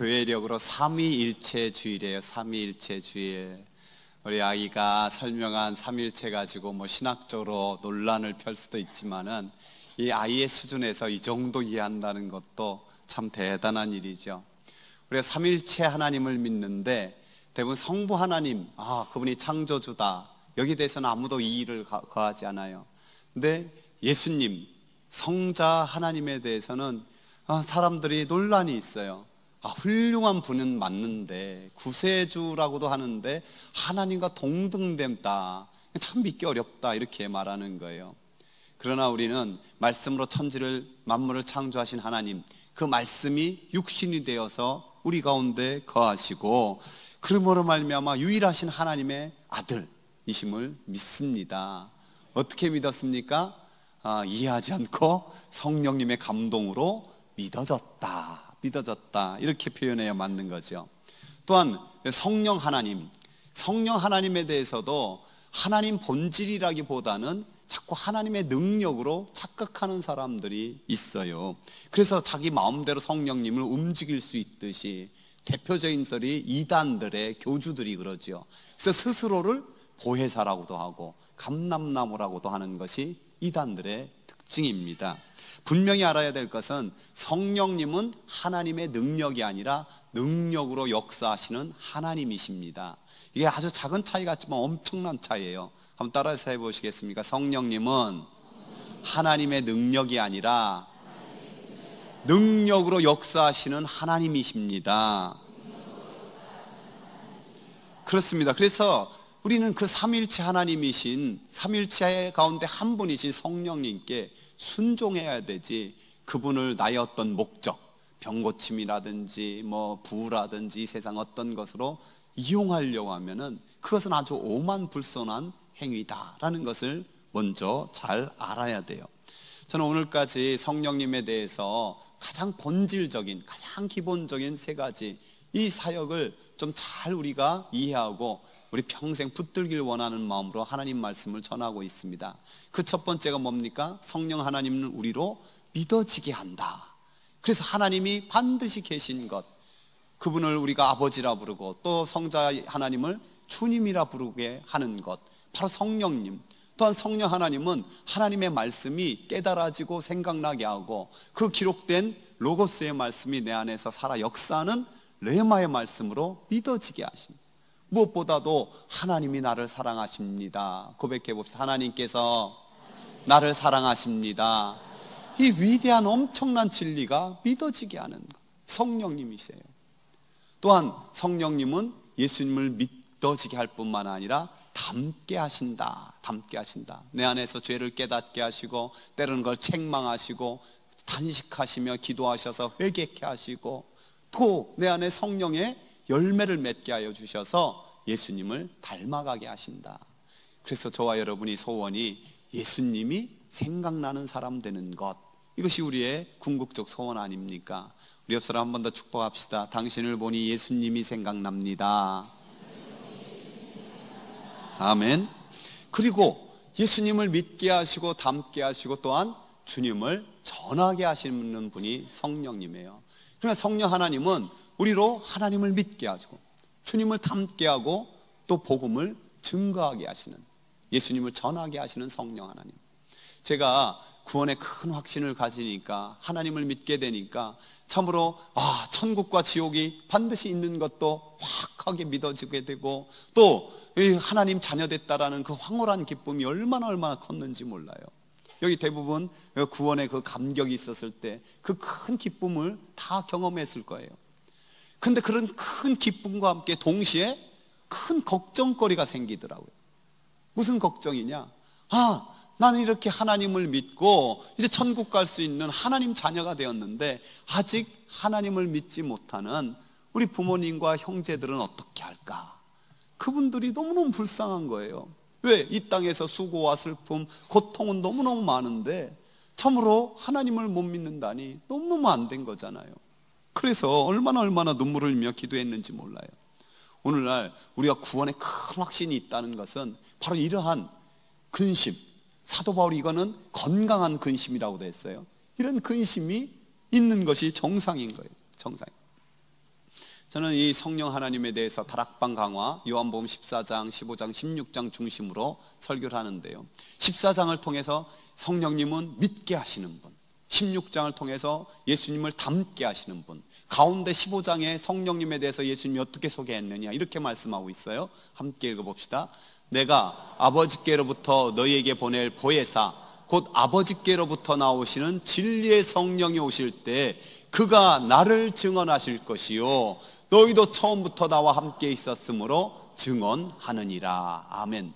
교회력으로 삼위일체 주일이에요. 삼위일체 주일. 우리 아이가 설명한 삼위일체 가지고 신학적으로 논란을 펼 수도 있지만은 이 아이의 수준에서 이 정도 이해한다는 것도 참 대단한 일이죠. 우리가 삼위일체 하나님을 믿는데 대부분 성부 하나님, 그분이 창조주다, 여기에 대해서는 아무도 이의를 가하지 않아요. 근데 예수님, 성자 하나님에 대해서는 사람들이 논란이 있어요. 훌륭한 분은 맞는데 구세주라고도 하는데 하나님과 동등됨다, 참 믿기 어렵다, 이렇게 말하는 거예요. 그러나 우리는 말씀으로 천지를 만물을 창조하신 하나님, 그 말씀이 육신이 되어서 우리 가운데 거하시고 그러므로 말미암아 유일하신 하나님의 아들이심을 믿습니다. 어떻게 믿었습니까? 이해하지 않고 성령님의 감동으로 믿어졌다 이렇게 표현해야 맞는 거죠. 또한 성령 하나님에 대해서도 하나님 본질이라기보다는 자꾸 하나님의 능력으로 착각하는 사람들이 있어요. 그래서 자기 마음대로 성령님을 움직일 수 있듯이, 대표적인 설이 이단들의 교주들이 그러죠. 그래서 스스로를 보혜사라고도 하고 감람나무라고도 하는 것이 이단들의 특징입니다. 분명히 알아야 될 것은 성령님은 하나님의 능력이 아니라 능력으로 역사하시는 하나님이십니다. 이게 아주 작은 차이 같지만 엄청난 차이예요. 한번 따라서 해보시겠습니까? 성령님은 하나님의 능력이 아니라 능력으로 역사하시는 하나님이십니다. 그렇습니다. 그래서 우리는 그 삼일체 하나님이신, 삼일체 가운데 한 분이신 성령님께 순종해야 되지, 그분을 나의 어떤 목적, 병고침이라든지 부라든지 세상 어떤 것으로 이용하려고 하면은 그것은 아주 오만불손한 행위다라는 것을 먼저 잘 알아야 돼요. 저는 오늘까지 성령님에 대해서 가장 본질적인, 가장 기본적인 세 가지, 이 사역을 좀 잘 우리가 이해하고 우리 평생 붙들길 원하는 마음으로 하나님 말씀을 전하고 있습니다. 그 첫 번째가 뭡니까? 성령 하나님을 우리로 믿어지게 한다. 그래서 하나님이 반드시 계신 것, 그분을 우리가 아버지라 부르고 또 성자 하나님을 주님이라 부르게 하는 것, 바로 성령님. 또한 성령 하나님은 하나님의 말씀이 깨달아지고 생각나게 하고 그 기록된 로고스의 말씀이 내 안에서 살아 역사하는 레마의 말씀으로 믿어지게 하십니다. 무엇보다도 하나님이 나를 사랑하십니다. 고백해 봅시다. 하나님께서 나를 사랑하십니다. 이 위대한 엄청난 진리가 믿어지게 하는 것, 성령님이세요. 또한 성령님은 예수님을 믿어지게 할 뿐만 아니라 닮게 하신다. 내 안에서 죄를 깨닫게 하시고 때로는 그걸 책망하시고 탄식하시며 기도하셔서 회개케 하시고 또 내 안에 성령의 열매를 맺게 하여 주셔서 예수님을 닮아가게 하신다. 그래서 저와 여러분이 소원이 예수님이 생각나는 사람 되는 것, 이것이 우리의 궁극적 소원 아닙니까? 우리 옆 사람 한 번 더 축복합시다. 당신을 보니 예수님이 생각납니다. 아멘. 그리고 예수님을 믿게 하시고 닮게 하시고 또한 주님을 전하게 하시는 분이 성령님이에요. 그러니까 성령 하나님은 우리로 하나님을 믿게 하시고 주님을 닮게 하고 또 복음을 증거하게 하시는, 예수님을 전하게 하시는 성령 하나님. 제가 구원에 큰 확신을 가지니까, 하나님을 믿게 되니까 참으로 천국과 지옥이 반드시 있는 것도 확하게 믿어지게 되고 또 하나님 자녀 됐다라는 그 황홀한 기쁨이 얼마나 컸는지 몰라요. 여기 대부분 구원의 그 감격이 있었을 때 그 큰 기쁨을 다 경험했을 거예요. 근데 그런 큰 기쁨과 함께 동시에 큰 걱정거리가 생기더라고요. 무슨 걱정이냐? 나는 이렇게 하나님을 믿고 이제 천국 갈 수 있는 하나님 자녀가 되었는데 아직 하나님을 믿지 못하는 우리 부모님과 형제들은 어떻게 할까? 그분들이 너무너무 불쌍한 거예요. 왜? 이 땅에서 수고와 슬픔, 고통은 너무너무 많은데 참으로 하나님을 못 믿는다니 너무너무 안 된 거잖아요. 그래서 얼마나 눈물을 흘리며 기도했는지 몰라요. 오늘날 우리가 구원에 큰 확신이 있다는 것은 바로 이러한 근심, 사도 바울이 이거는 건강한 근심이라고 했어요. 이런 근심이 있는 것이 정상인 거예요. 정상. 저는 이 성령 하나님에 대해서 다락방 강화, 요한복음 14장, 15장, 16장 중심으로 설교를 하는데요, 14장을 통해서 성령님은 믿게 하시는 분, 16장을 통해서 예수님을 닮게 하시는 분, 가운데 15장에 성령님에 대해서 예수님이 어떻게 소개했느냐 이렇게 말씀하고 있어요. 함께 읽어봅시다. 내가 아버지께로부터 너희에게 보낼 보혜사 곧 아버지께로부터 나오시는 진리의 성령이 오실 때 그가 나를 증언하실 것이요 너희도 처음부터 나와 함께 있었으므로 증언하느니라. 아멘.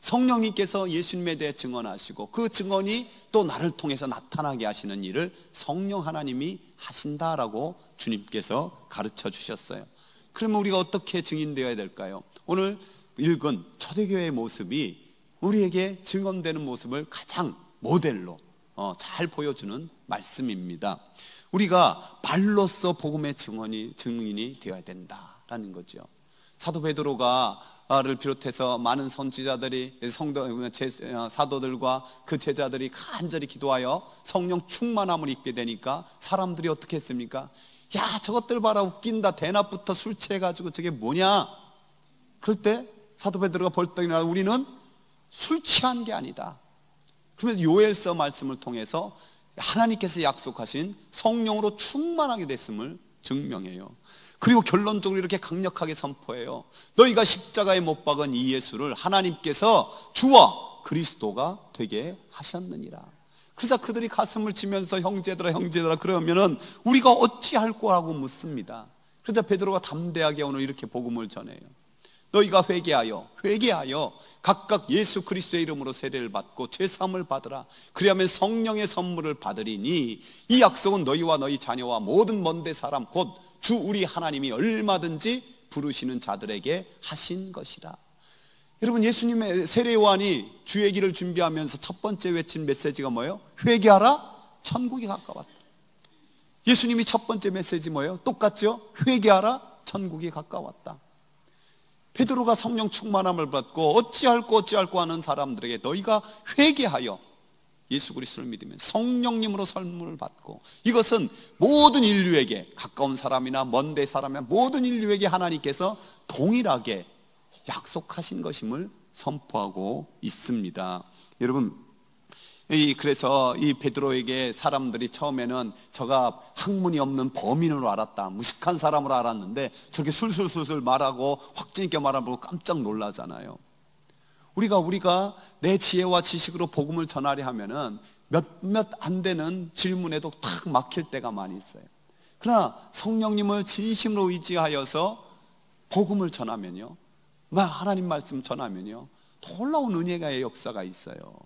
성령님께서 예수님에 대해 증언하시고 그 증언이 또 나를 통해서 나타나게 하시는 일을 성령 하나님이 하신다라고 주님께서 가르쳐 주셨어요. 그러면 우리가 어떻게 증인되어야 될까요? 오늘 읽은 초대교회의 모습이 우리에게 증언되는 모습을 가장 모델로 잘 보여주는 말씀입니다. 우리가 말로써 복음의 증인이 되어야 된다라는 거죠. 사도 베드로가를 비롯해서 많은 선지자들이 사도들과 그 제자들이 간절히 기도하여 성령 충만함을 입게 되니까 사람들이 어떻게 했습니까? 야, 저것들 봐라, 웃긴다. 대낮부터 술 취해가지고 저게 뭐냐? 그럴 때 사도 베드로가 벌떡 일어나 우리는 술 취한 게 아니다. 그러면서 요엘서 말씀을 통해서 하나님께서 약속하신 성령으로 충만하게 됐음을 증명해요. 그리고 결론적으로 이렇게 강력하게 선포해요. 너희가 십자가에 못 박은 이 예수를 하나님께서 주와 그리스도가 되게 하셨느니라. 그래서 그들이 가슴을 치면서 형제들아 그러면은 우리가 어찌할 거라고 묻습니다. 그래서 베드로가 담대하게 오늘 이렇게 복음을 전해요. 너희가 회개하여 각각 예수 그리스도의 이름으로 세례를 받고 죄사함을 받으라. 그리하면 성령의 선물을 받으리니 이 약속은 너희와 너희 자녀와 모든 먼데 사람 곧 주 우리 하나님이 얼마든지 부르시는 자들에게 하신 것이라. 여러분, 예수님의 세례 요한이 주의 길을 준비하면서 첫 번째 외친 메시지가 뭐예요? 회개하라, 천국이 가까웠다. 예수님이 첫 번째 메시지 뭐예요? 똑같죠? 회개하라, 천국이 가까웠다. 베드로가 성령 충만함을 받고 어찌할꼬 하는 사람들에게 너희가 회개하여 예수 그리스도를 믿으면 성령님으로 선물을 받고, 이것은 모든 인류에게, 가까운 사람이나 먼데 사람이나 모든 인류에게 하나님께서 동일하게 약속하신 것임을 선포하고 있습니다. 여러분, 그래서 이 베드로에게 사람들이 처음에는 저가 학문이 없는 범인으로 알았다, 무식한 사람으로 알았는데 저렇게 술술술술 말하고 확진 있게 말하고 깜짝 놀라잖아요. 우리가 내 지혜와 지식으로 복음을 전하려 하면은 몇몇 안 되는 질문에도 탁 막힐 때가 많이 있어요. 그러나 성령님을 진심으로 의지하여서 복음을 전하면요, 하나님 말씀 전하면요, 놀라운 은혜의 역사가 있어요.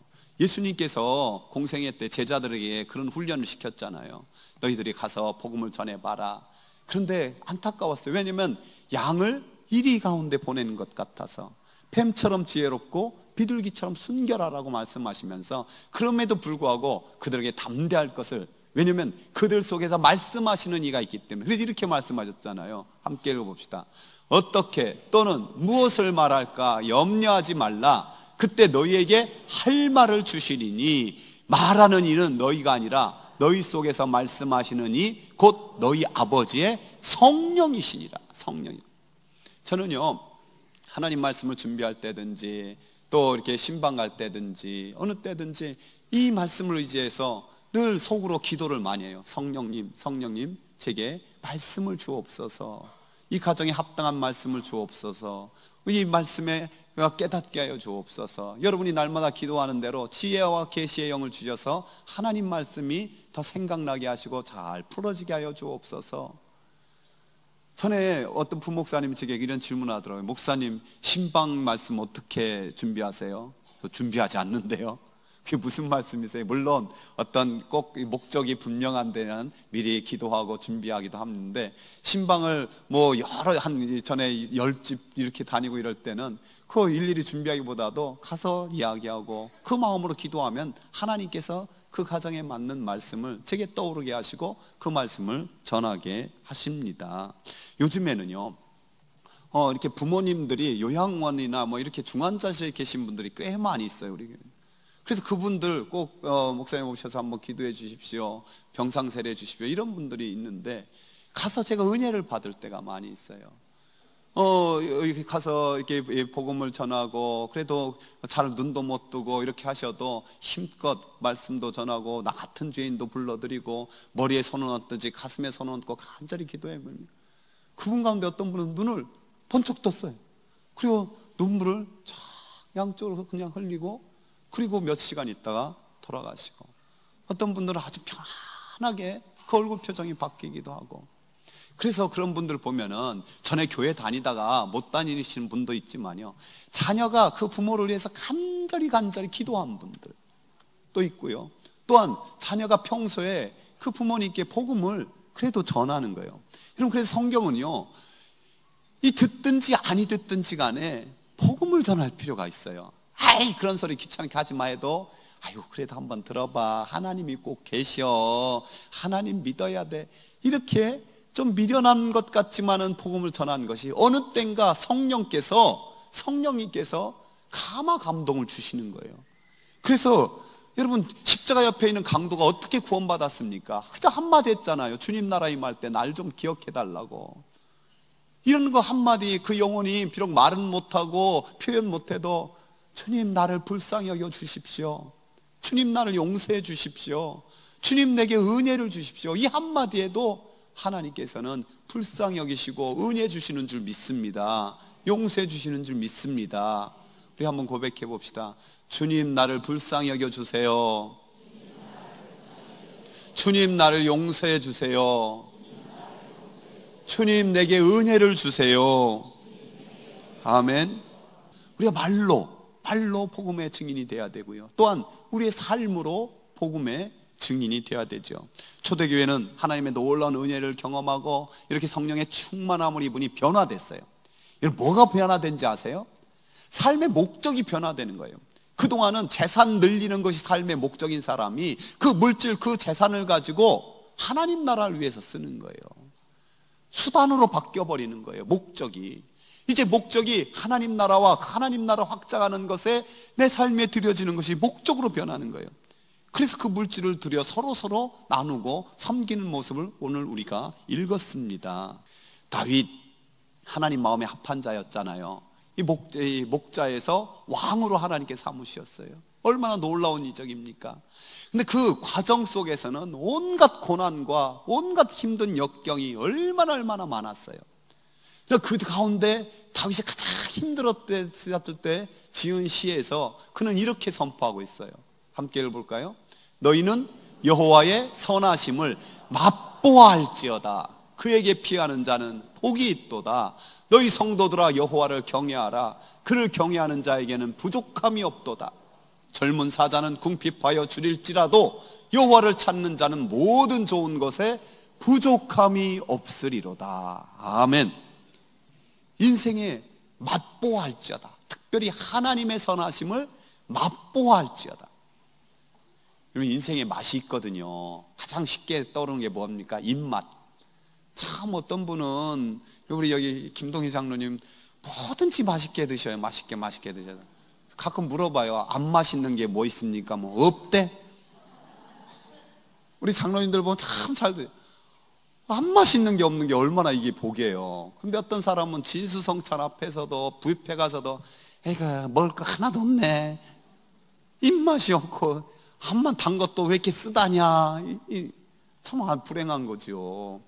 예수님께서 공생애 때 제자들에게 그런 훈련을 시켰잖아요. 너희들이 가서 복음을 전해봐라. 그런데 안타까웠어요. 왜냐하면 양을 이리 가운데 보내는 것 같아서, 뱀처럼 지혜롭고 비둘기처럼 순결하라고 말씀하시면서, 그럼에도 불구하고 그들에게 담대할 것을, 왜냐하면 그들 속에서 말씀하시는 이가 있기 때문에. 그래서 이렇게 말씀하셨잖아요. 함께 읽어봅시다. 어떻게 또는 무엇을 말할까 염려하지 말라. 그때 너희에게 할 말을 주시리니 말하는 이는 너희가 아니라 너희 속에서 말씀하시는 이 곧 너희 아버지의 성령이시니라. 성령이. 저는요, 하나님 말씀을 준비할 때든지 또 이렇게 신방 갈 때든지 어느 때든지 이 말씀을 의지해서 늘 속으로 기도를 많이 해요. 성령님 제게 말씀을 주옵소서. 이 가정에 합당한 말씀을 주옵소서. 이 말씀에 깨닫게 하여 주옵소서. 여러분이 날마다 기도하는 대로 지혜와 계시의 영을 주셔서 하나님 말씀이 더 생각나게 하시고 잘 풀어지게 하여 주옵소서. 전에 어떤 부목사님이 제게 이런 질문을 하더라고요. 목사님, 신방 말씀 어떻게 준비하세요? 저 준비하지 않는데요. 그게 무슨 말씀이세요? 물론 어떤 꼭 목적이 분명한 데는 미리 기도하고 준비하기도 하는데, 신방을 전에 10집 이렇게 다니고 이럴 때는 그 일일이 준비하기보다도 가서 이야기하고 그 마음으로 기도하면 하나님께서 그 가정에 맞는 말씀을 제게 떠오르게 하시고 그 말씀을 전하게 하십니다. 요즘에는요, 이렇게 부모님들이 요양원이나 이렇게 중환자실에 계신 분들이 꽤 많이 있어요, 우리. 그래서 그분들 꼭 목사님 오셔서 한번 기도해 주십시오, 병상 세례해 주십시오, 이런 분들이 있는데, 가서 제가 은혜를 받을 때가 많이 있어요. 여기 가서 이렇게 복음을 전하고, 그래도 잘 눈도 못 뜨고 이렇게 하셔도 힘껏 말씀도 전하고, 나 같은 죄인도 불러드리고, 머리에 손을 얹든지 가슴에 손을 얹고 간절히 기도해 봅니다. 그분 가운데 어떤 분은 눈을 번쩍 떴어요. 그리고 눈물을 쫙 양쪽으로 그냥 흘리고, 그리고 몇 시간 있다가 돌아가시고, 어떤 분들은 아주 편안하게 그 얼굴 표정이 바뀌기도 하고. 그래서 그런 분들 보면은 전에 교회 다니다가 못 다니시는 분도 있지만요, 자녀가 그 부모를 위해서 간절히 기도한 분들 또 있고요, 또한 자녀가 평소에 그 부모님께 복음을 그래도 전하는 거예요. 여러분, 그래서 성경은요, 이 듣든지 아니 듣든지 간에 복음을 전할 필요가 있어요. 아이, 그런 소리 귀찮게 하지 마 해도, 아유, 그래도 한번 들어봐, 하나님이 꼭 계셔, 하나님 믿어야 돼, 이렇게 좀 미련한 것 같지만은 복음을 전한 것이 어느 땐가 성령님께서 감화 감동을 주시는 거예요. 그래서 여러분, 십자가 옆에 있는 강도가 어떻게 구원받았습니까? 그저 한마디 했잖아요. 주님 나라 임할 때 날 좀 기억해 달라고. 이런 거 한마디, 그 영혼이 비록 말은 못하고 표현 못해도, 주님 나를 불쌍히 여겨 주십시오, 주님 나를 용서해 주십시오, 주님 내게 은혜를 주십시오, 이 한마디에도 하나님께서는 불쌍히 여기시고 은혜 주시는 줄 믿습니다. 용서해 주시는 줄 믿습니다. 우리 한번 고백해 봅시다. 주님 나를 불쌍히 여겨 주세요. 주님 나를 용서해 주세요. 주님 내게 은혜를 주세요. 아멘. 우리가 말로 복음의 증인이 돼야 되고요, 또한 우리의 삶으로 복음의 증인이 되어야 되죠. 초대교회는 하나님의 놀라운 은혜를 경험하고 이렇게 성령의 충만함을 입으니 변화됐어요. 뭐가 변화된지 아세요? 삶의 목적이 변화되는 거예요. 그동안은 재산 늘리는 것이 삶의 목적인 사람이 그 물질, 그 재산을 가지고 하나님 나라를 위해서 쓰는 거예요. 수단으로 바뀌어버리는 거예요, 목적이. 이제 목적이 하나님 나라와 하나님 나라 확장하는 것에 내 삶에 들여지는 것이 목적으로 변하는 거예요. 그래서 그 물질을 들여 서로 나누고 섬기는 모습을 오늘 우리가 읽었습니다. 다윗, 하나님 마음에 합한 자였잖아요. 이 목자에서 왕으로 하나님께 삼으셨어요. 얼마나 놀라운 이적입니까? 근데 그 과정 속에서는 온갖 고난과 온갖 힘든 역경이 얼마나 많았어요. 그 가운데 다윗이 가장 힘들었을 때 지은 시에서 그는 이렇게 선포하고 있어요. 함께 읽어볼까요? 너희는 여호와의 선하심을 맛보아할지어다. 그에게 피하는 자는 복이 있도다. 너희 성도들아 여호와를 경외하라. 그를 경외하는 자에게는 부족함이 없도다. 젊은 사자는 궁핍하여 줄일지라도 여호와를 찾는 자는 모든 좋은 것에 부족함이 없으리로다. 아멘. 인생에 맛보아할지어다. 특별히 하나님의 선하심을 맛보아할지어다. 여러분, 인생에 맛이 있거든요. 가장 쉽게 떠오르는 게 뭡니까? 입맛. 참 어떤 분은, 우리 여기 김동희 장로님 뭐든지 맛있게 드셔요. 맛있게 드셔요. 가끔 물어봐요. 안 맛있는 게 뭐 있습니까? 뭐 없대? 우리 장로님들 보면 참 잘 돼요. 안 맛있는 게 없는 게 얼마나 이게 복이에요. 근데 어떤 사람은 진수성찬 앞에서도 뷔페 가서도 애가 먹을 거 하나도 없네, 입맛이 없고 한만 단 것도 왜 이렇게 쓰다냐, 참 불행한 거죠.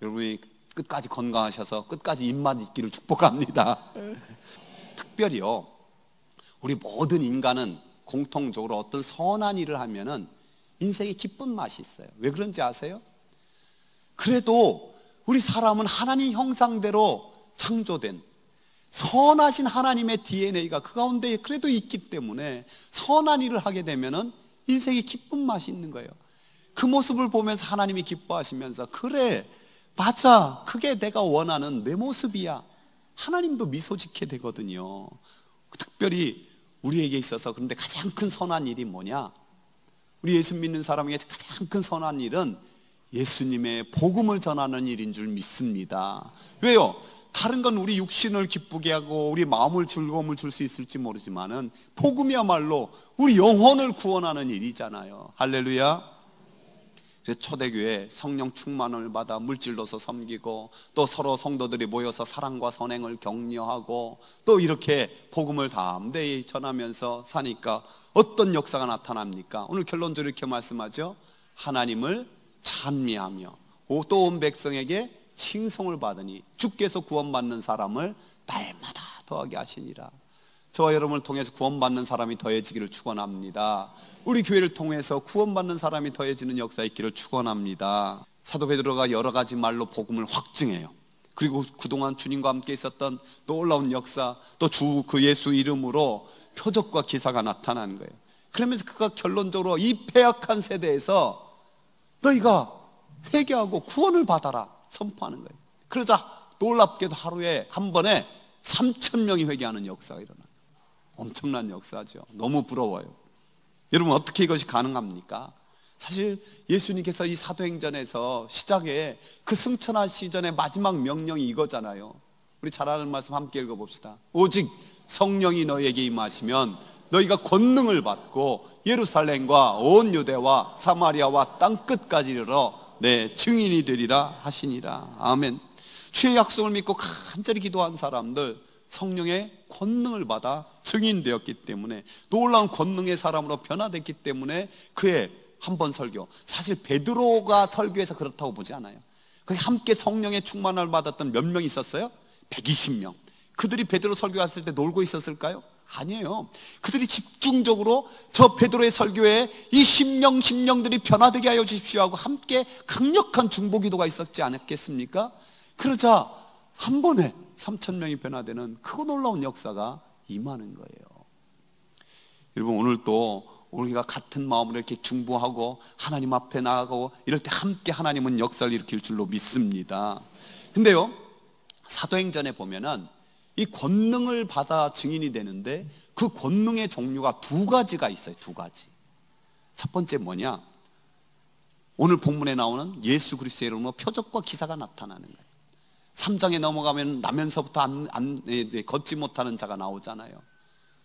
여러분이 끝까지 건강하셔서 끝까지 입맛 있기를 축복합니다. 특별히요, 우리 모든 인간은 공통적으로 어떤 선한 일을 하면은 인생에 기쁜 맛이 있어요. 왜 그런지 아세요? 그래도 우리 사람은 하나님 형상대로 창조된 선하신 하나님의 DNA가 그 가운데 그래도 있기 때문에 선한 일을 하게 되면은 인생에 기쁜 맛이 있는 거예요. 그 모습을 보면서 하나님이 기뻐하시면서, 그래 맞아, 그게 내가 원하는 내 모습이야, 하나님도 미소 짓게 되거든요. 특별히 우리에게 있어서 그런데 가장 큰 선한 일이 뭐냐? 우리 예수 믿는 사람에게 가장 큰 선한 일은 예수님의 복음을 전하는 일인 줄 믿습니다. 왜요? 다른 건 우리 육신을 기쁘게 하고 우리 마음을 즐거움을 줄 수 있을지 모르지만은 복음이야말로 우리 영혼을 구원하는 일이잖아요. 할렐루야. 그래서 초대교회 성령 충만을 받아 물질로서 섬기고, 또 서로 성도들이 모여서 사랑과 선행을 격려하고, 또 이렇게 복음을 담대히 전하면서 사니까 어떤 역사가 나타납니까? 오늘 결론적으로 이렇게 말씀하죠. 하나님을 찬미하며 또 온 백성에게 칭송을 받으니 주께서 구원받는 사람을 날마다 더하게 하시니라. 저와 여러분을 통해서 구원받는 사람이 더해지기를 축원합니다. 우리 교회를 통해서 구원받는 사람이 더해지는 역사 있기를 축원합니다. 사도 베드로가 여러 가지 말로 복음을 확증해요. 그리고 그동안 주님과 함께 있었던 놀라운 역사, 또 주 그 예수 이름으로 표적과 기사가 나타나는 거예요. 그러면서 그가 결론적으로 이 패역한 세대에서 너희가 회개하고 구원을 받아라 선포하는 거예요. 그러자 놀랍게도 하루에 한 번에 3,000명이 회개하는 역사가 일어나요. 엄청난 역사죠. 너무 부러워요. 여러분, 어떻게 이것이 가능합니까? 사실 예수님께서 이 사도행전에서 시작에 그 승천하시기 전에 마지막 명령이 이거잖아요. 우리 잘 아는 말씀 함께 읽어봅시다. 오직 성령이 너희에게 임하시면 너희가 권능을 받고 예루살렘과 온 유대와 사마리아와 땅끝까지 이르러 내 증인이 되리라 하시니라. 아멘. 주의 약속을 믿고 간절히 기도한 사람들 성령의 권능을 받아 증인되었기 때문에, 놀라운 권능의 사람으로 변화됐기 때문에 그의 한 번 설교, 사실 베드로가 설교해서 그렇다고 보지 않아요. 거기 함께 성령의 충만을 받았던 몇 명 있었어요? 120명. 그들이 베드로 설교했을 때 놀고 있었을까요? 아니에요. 그들이 집중적으로 저 베드로의 설교에 이 심령들이 변화되게 하여 주십시오 하고 함께 강력한 중보기도가 있었지 않았겠습니까? 그러자 한 번에 3,000명이 변화되는 그 놀라운 역사가 임하는 거예요. 여러분, 오늘 또 우리가 같은 마음으로 이렇게 중보하고 하나님 앞에 나가고 이럴 때 함께 하나님은 역사를 일으킬 줄로 믿습니다. 근데요, 사도행전에 보면은 이 권능을 받아 증인이 되는데 그 권능의 종류가 두 가지가 있어요. 두 가지. 첫 번째 뭐냐? 오늘 본문에 나오는 예수 그리스도의 이름으로 표적과 기사가 나타나는 거예요. 3장에 넘어가면 나면서부터 걷지 못하는 자가 나오잖아요.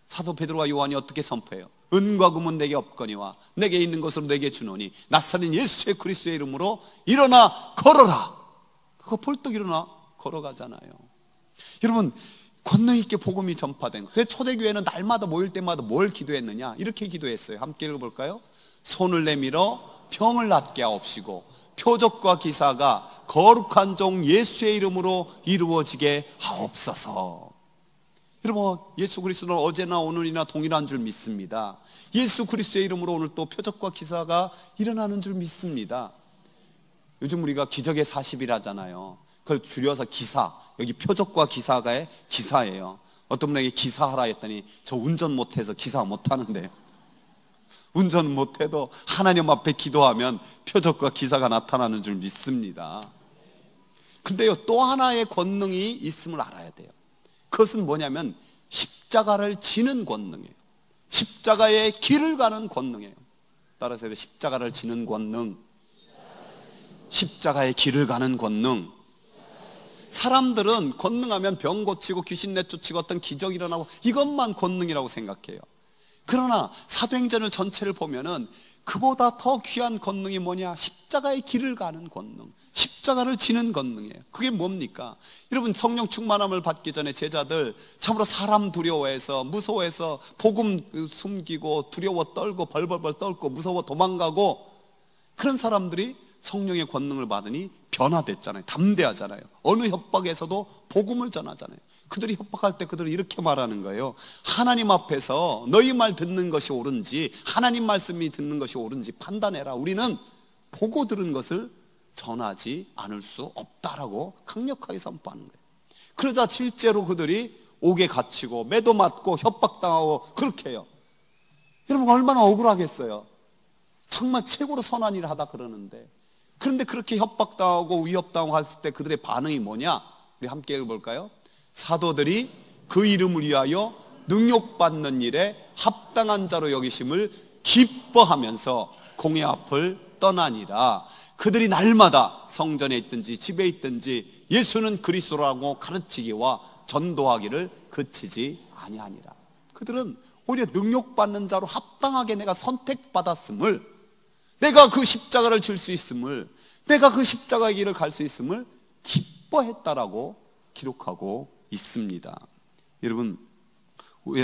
사도 베드로와 요한이 어떻게 선포해요? 은과 금은 내게 없거니와 내게 있는 것으로 내게 주노니 나사렛 예수의 그리스도의 이름으로 일어나 걸어라. 그거 벌떡 일어나 걸어가잖아요. 여러분, 권능 있게 복음이 전파된 거예요. 그래서 초대교회는 날마다 모일 때마다 뭘 기도했느냐? 이렇게 기도했어요. 함께 읽어볼까요? 손을 내밀어 병을 낫게 하옵시고 표적과 기사가 거룩한 종 예수의 이름으로 이루어지게 하옵소서. 여러분, 예수 그리스도는 어제나 오늘이나 동일한 줄 믿습니다. 예수 그리스도의 이름으로 오늘 또 표적과 기사가 일어나는 줄 믿습니다. 요즘 우리가 기적의 40일 하잖아요. 그걸 줄여서 기사, 여기 표적과 기사가의 기사예요. 어떤 분에게 기사하라 했더니 저 운전 못해서 기사 못하는데요. 운전 못해도 하나님 앞에 기도하면 표적과 기사가 나타나는 줄 믿습니다. 근데요, 또 하나의 권능이 있음을 알아야 돼요. 그것은 뭐냐면 십자가를 지는 권능이에요. 십자가의 길을 가는 권능이에요. 따라서 십자가를 지는 권능, 십자가의 길을 가는 권능. 사람들은 권능하면 병 고치고 귀신 내쫓고 어떤 기적이 일어나고 이것만 권능이라고 생각해요. 그러나 사도행전을 전체를 보면은 그보다 더 귀한 권능이 뭐냐? 십자가의 길을 가는 권능, 십자가를 지는 권능이에요. 그게 뭡니까? 여러분, 성령 충만함을 받기 전에 제자들 참으로 사람 두려워해서 무서워해서 복음 숨기고 두려워 떨고 벌벌벌 떨고 무서워 도망가고, 그런 사람들이 성령의 권능을 받으니 변화됐잖아요. 담대하잖아요. 어느 협박에서도 복음을 전하잖아요. 그들이 협박할 때 그들은 이렇게 말하는 거예요. 하나님 앞에서 너희 말 듣는 것이 옳은지 하나님 말씀이 듣는 것이 옳은지 판단해라. 우리는 보고 들은 것을 전하지 않을 수 없다라고 강력하게 선포하는 거예요. 그러자 실제로 그들이 옥에 갇히고 매도 맞고 협박당하고 그렇게 해요. 여러분, 얼마나 억울하겠어요. 정말 최고로 선한 일을 하다 그러는데, 그런데 그렇게 협박당하고 위협당하고 했을 때 그들의 반응이 뭐냐? 우리 함께 읽어볼까요? 사도들이 그 이름을 위하여 능욕받는 일에 합당한 자로 여기심을 기뻐하면서 공회 앞을 떠나니라. 그들이 날마다 성전에 있든지 집에 있든지 예수는 그리스도라고 가르치기와 전도하기를 그치지 아니하니라. 그들은 오히려 능욕받는 자로 합당하게 내가 선택받았음을 내가 그 십자가를 질 수 있음을, 내가 그 십자가의 길을 갈 수 있음을 기뻐했다라고 기록하고 있습니다. 여러분,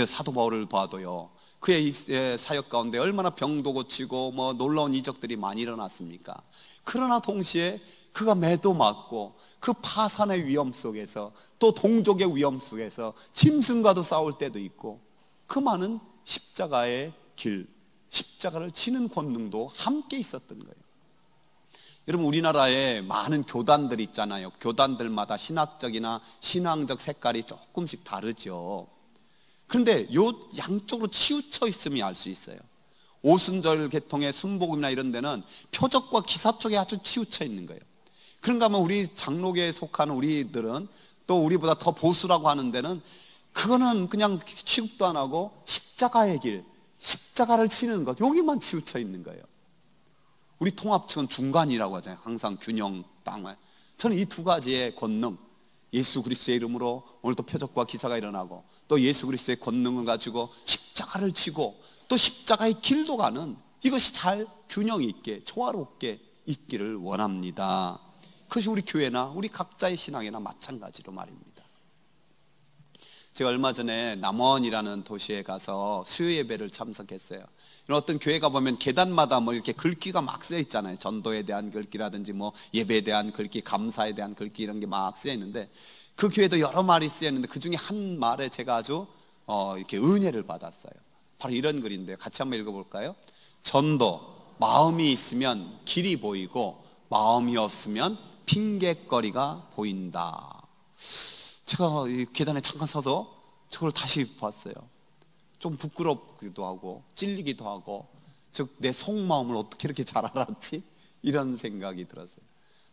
사도 바울을 봐도요, 그의 사역 가운데 얼마나 병도 고치고 뭐 놀라운 이적들이 많이 일어났습니까? 그러나 동시에 그가 매도 맞고 그 파산의 위험 속에서, 또 동족의 위험 속에서 짐승과도 싸울 때도 있고, 그 많은 십자가의 길, 십자가를 지는 권능도 함께 있었던 거예요. 여러분, 우리나라에 많은 교단들 있잖아요. 교단들마다 신학적이나 신앙적 색깔이 조금씩 다르죠. 그런데 요 양쪽으로 치우쳐 있으면 알 수 있어요. 오순절 계통의 순복음이나 이런 데는 표적과 기사 쪽에 아주 치우쳐 있는 거예요. 그런가 하면 우리 장로교에 속하는 우리들은, 또 우리보다 더 보수라고 하는 데는 그거는 그냥 취급도 안 하고 십자가의 길, 십자가를 치는 것, 여기만 치우쳐 있는 거예요. 우리 통합측은 중간이라고 하잖아요. 항상 균형 땅을. 저는 이 두 가지의 권능, 예수 그리스도의 이름으로 오늘도 표적과 기사가 일어나고, 또 예수 그리스도의 권능을 가지고 십자가를 치고 또 십자가의 길도 가는, 이것이 잘 균형 있게 조화롭게 있기를 원합니다. 그것이 우리 교회나 우리 각자의 신앙이나 마찬가지로 말입니다. 제가 얼마 전에 남원이라는 도시에 가서 수요 예배를 참석했어요. 어떤 교회 가보면 계단마다 뭐 이렇게 글귀가 막 쓰여 있잖아요. 전도에 대한 글귀라든지 뭐 예배에 대한 글귀, 감사에 대한 글귀, 이런 게 막 쓰여 있는데, 그 교회도 여러 말이 쓰여 있는데 그 중에 한 말에 제가 아주 이렇게 은혜를 받았어요. 바로 이런 글인데요. 같이 한번 읽어볼까요? 전도, 마음이 있으면 길이 보이고 마음이 없으면 핑계거리가 보인다. 제가 이 계단에 잠깐 서서 저걸 다시 봤어요. 좀 부끄럽기도 하고 찔리기도 하고, 즉 내 속마음을 어떻게 이렇게 잘 알았지? 이런 생각이 들었어요.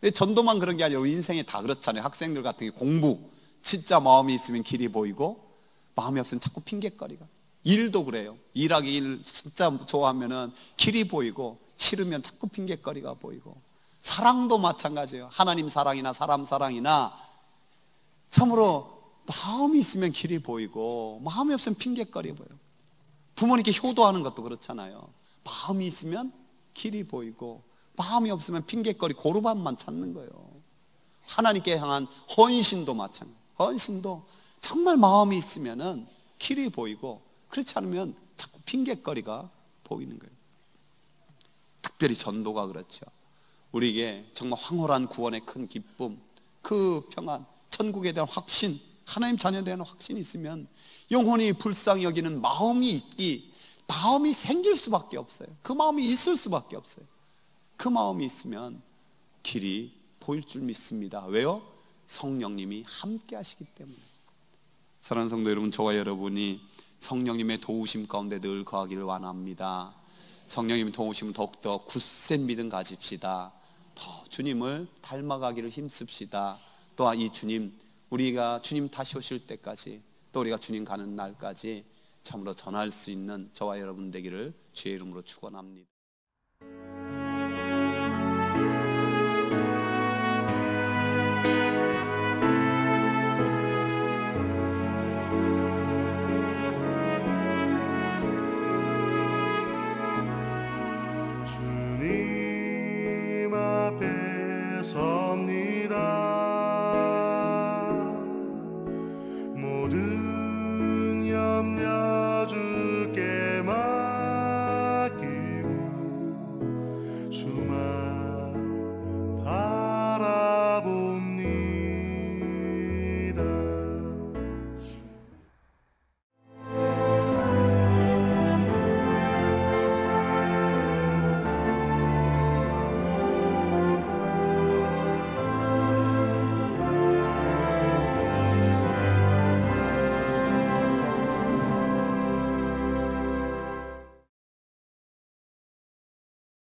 근데 전도만 그런 게 아니라 인생에 다 그렇잖아요. 학생들 같은 게 공부, 진짜 마음이 있으면 길이 보이고 마음이 없으면 자꾸 핑계거리가. 일도 그래요. 일하기 일 진짜 좋아하면은 길이 보이고, 싫으면 자꾸 핑계거리가 보이고. 사랑도 마찬가지예요. 하나님 사랑이나 사람 사랑이나 참으로 마음이 있으면 길이 보이고 마음이 없으면 핑계거리 보여요. 부모님께 효도하는 것도 그렇잖아요. 마음이 있으면 길이 보이고 마음이 없으면 핑계거리, 고루밥만 찾는 거예요. 하나님께 향한 헌신도 마찬가지예요. 헌신도 정말 마음이 있으면 길이 보이고, 그렇지 않으면 자꾸 핑계거리가 보이는 거예요. 특별히 전도가 그렇죠. 우리에게 정말 황홀한 구원의 큰 기쁨, 그 평안, 천국에 대한 확신, 하나님 자녀에 대한 확신이 있으면 영혼이 불쌍히 여기는 마음이 생길 수밖에 없어요. 그 마음이 있을 수밖에 없어요. 그 마음이 있으면 길이 보일 줄 믿습니다. 왜요? 성령님이 함께 하시기 때문에. 사랑하는 성도 여러분, 저와 여러분이 성령님의 도우심 가운데 늘 거하기를 원합니다. 성령님의 도우심은 더욱더 굳센 믿음 가집시다. 더 주님을 닮아가기를 힘씁시다. 또한 이 주님, 우리가 주님 다시 오실 때까지, 또 우리가 주님 가는 날까지 참으로 전할 수 있는 저와 여러분 되기를 주의 이름으로 축원합니다. 주님 앞에서